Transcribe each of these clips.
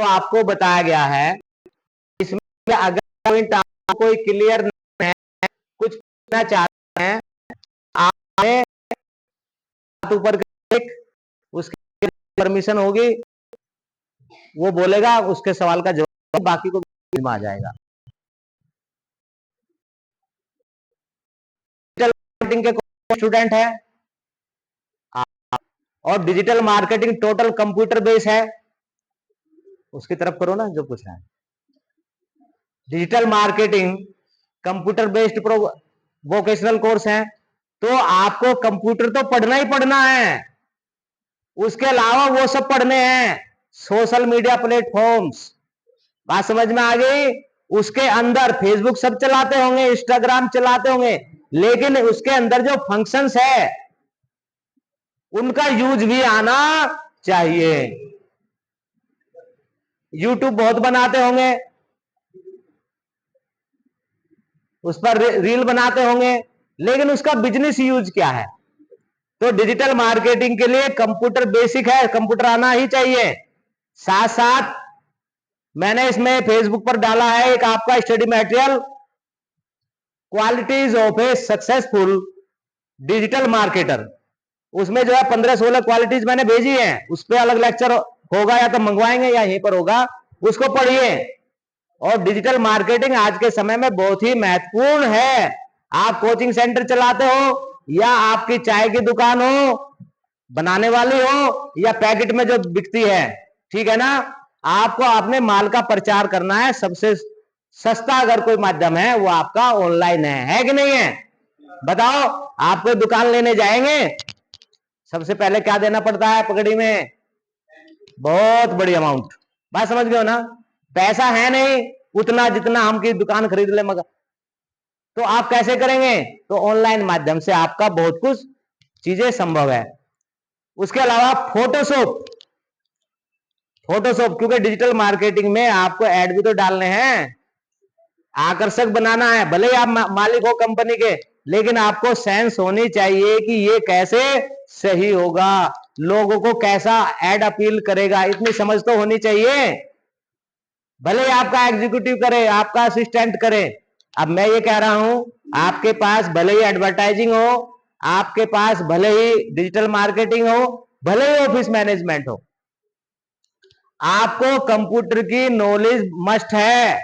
आपको बताया गया है, इसमें अगर पॉइंट आपको कोई क्लियर नहीं है, कुछ पूछना चाहते हैं, आपने ऊपर उसकी परमिशन होगी, वो बोलेगा, उसके सवाल का जवाब बाकी को आ जाएगा। डिजिटल मार्केटिंग के स्टूडेंट है, और digital marketing total computer base है, उसकी तरफ करो ना जो कुछ है। Digital marketing computer based vocational course है, तो आपको कंप्यूटर तो पढ़ना ही पढ़ना है, उसके अलावा वो सब पढ़ने हैं, सोशल मीडिया प्लेटफॉर्म्स। बात समझ में आ गई? उसके अंदर फेसबुक सब चलाते होंगे, इंस्टाग्राम चलाते होंगे, लेकिन उसके अंदर जो फंक्शंस है उनका यूज भी आना चाहिए। यूट्यूब बहुत बनाते होंगे, उस पर रील बनाते होंगे, लेकिन उसका बिजनेस यूज क्या है? तो डिजिटल मार्केटिंग के लिए कंप्यूटर बेसिक है, कंप्यूटर आना ही चाहिए। साथ साथ मैंने इसमें फेसबुक पर डाला है एक आपका study material, qualities of A successful digital marketer. उसमें जो है 15-16 क्वालिटीज मैंने भेजी है, उस पर अलग लेक्चर होगा, या तो मंगवाएंगे या यहीं पर होगा, उसको पढ़िए। और डिजिटल मार्केटिंग आज के समय में बहुत ही महत्वपूर्ण है। आप कोचिंग सेंटर चलाते हो, या आपकी चाय की दुकान हो, बनाने वाली हो, या पैकेट में जो बिकती है, ठीक है ना, आपको अपने माल का प्रचार करना है। सबसे सस्ता अगर कोई माध्यम है वो आपका ऑनलाइन है कि नहीं है? बताओ, आप कोई दुकान लेने जाएंगे, सबसे पहले क्या देना पड़ता है पकड़ी में? बहुत बड़ी अमाउंट। बात समझ गए हो ना? पैसा है नहीं उतना जितना हम की दुकान खरीद ले, मगर तो आप कैसे करेंगे? तो ऑनलाइन माध्यम से आपका बहुत कुछ चीजें संभव है। उसके अलावा फोटोशॉप, क्योंकि डिजिटल मार्केटिंग में आपको ऐड भी तो डालने हैं, आकर्षक बनाना है। भले ही आप मालिक हो कंपनी के, लेकिन आपको सेंस होनी चाहिए कि ये कैसे सही होगा, लोगों को कैसा ऐड अपील करेगा, इतनी समझ तो होनी चाहिए। भले ही आपका एग्जीक्यूटिव करे, आपका असिस्टेंट करे। अब मैं ये कह रहा हूं, आपके पास भले ही एडवर्टाइजिंग हो, आपके पास भले ही डिजिटल मार्केटिंग हो, भले ही ऑफिस मैनेजमेंट हो, आपको कंप्यूटर की नॉलेज मस्ट है।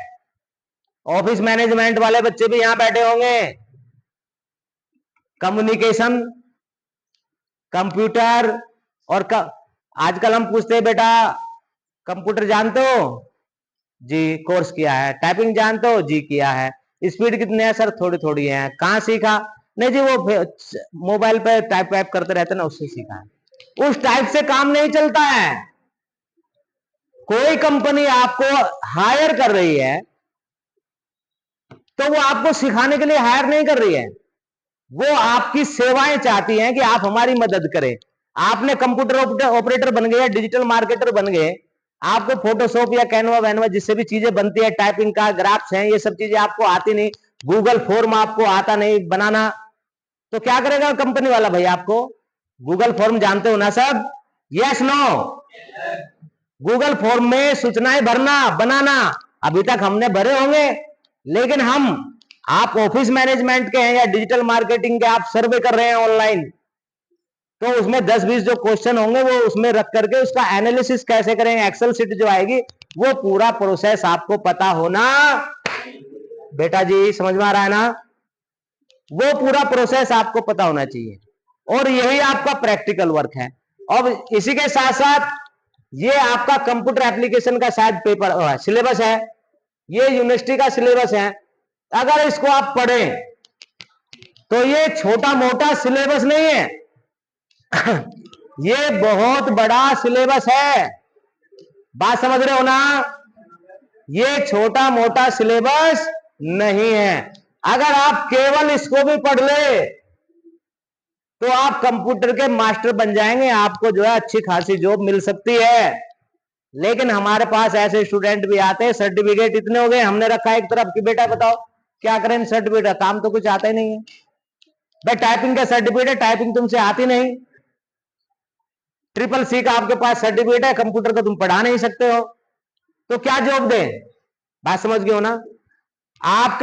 ऑफिस मैनेजमेंट वाले बच्चे भी यहां बैठे होंगे। कम्युनिकेशन, कंप्यूटर, और आजकल हम पूछते हैं, बेटा कंप्यूटर जानते हो? जी कोर्स किया है। टाइपिंग जानते हो? जी किया है। स्पीड कितने है? सर थोड़ी थोड़ी है। कहां सीखा? नहीं जी वो मोबाइल पे टाइप करते रहते ना, उससे सीखा है। उस टाइप से काम नहीं चलता है। कोई कंपनी आपको हायर कर रही है तो वो आपको सिखाने के लिए हायर नहीं कर रही है, वो आपकी सेवाएं चाहती हैं कि आप हमारी मदद करें। आपने कंप्यूटर ऑपरेटर बन गए, डिजिटल मार्केटर बन गए, आपको फोटोशॉप या कैनवा वैनवा जिससे भी चीजें बनती है, टाइपिंग का ग्राफ्स हैं, ये सब चीजें आपको आती नहीं, गूगल फॉर्म आपको आता नहीं बनाना, तो क्या करेगा कंपनी वाला भाई आपको? गूगल फॉर्म जानते हो ना सब? Yes no? गूगल फॉर्म में सूचनाएं भरना, बनाना, अभी तक हमने भरे होंगे, लेकिन आप ऑफिस मैनेजमेंट के हैं या डिजिटल मार्केटिंग के, आप सर्वे कर रहे हैं ऑनलाइन, तो उसमें 10-20 जो क्वेश्चन होंगे वो उसमें रख करके उसका एनालिसिस कैसे करेंगे, एक्सेल शीट जो आएगी, वो पूरा प्रोसेस आपको पता होना। बेटा जी समझ में आ रहा है ना? वो पूरा प्रोसेस आपको पता होना चाहिए, और यही आपका प्रैक्टिकल वर्क है। अब इसी के साथ साथ ये आपका कंप्यूटर एप्लीकेशन का शायद पेपर सिलेबस है, ये यूनिवर्सिटी का सिलेबस है। अगर इसको आप पढ़ें तो ये छोटा मोटा सिलेबस नहीं है ये बहुत बड़ा सिलेबस है। बात समझ रहे हो ना? ये छोटा मोटा सिलेबस नहीं है। अगर आप केवल इसको भी पढ़ ले तो आप कंप्यूटर के मास्टर बन जाएंगे, आपको जो है अच्छी खासी जॉब मिल सकती है। लेकिन हमारे पास ऐसे स्टूडेंट भी आते हैं, सर्टिफिकेट इतने हो गए, हमने रखा एक तरफ कि बेटा बताओ क्या करें सर्टिफिकेट, काम तो कुछ आता ही नहीं है। भाई टाइपिंग का सर्टिफिकेट है, टाइपिंग तुमसे आती नहीं। ट्रिपल सी का आपके पास सर्टिफिकेट है, कंप्यूटर का तुम पढ़ा नहीं सकते हो। तो क्या जॉब दें? बात समझ गए हो ना? आपके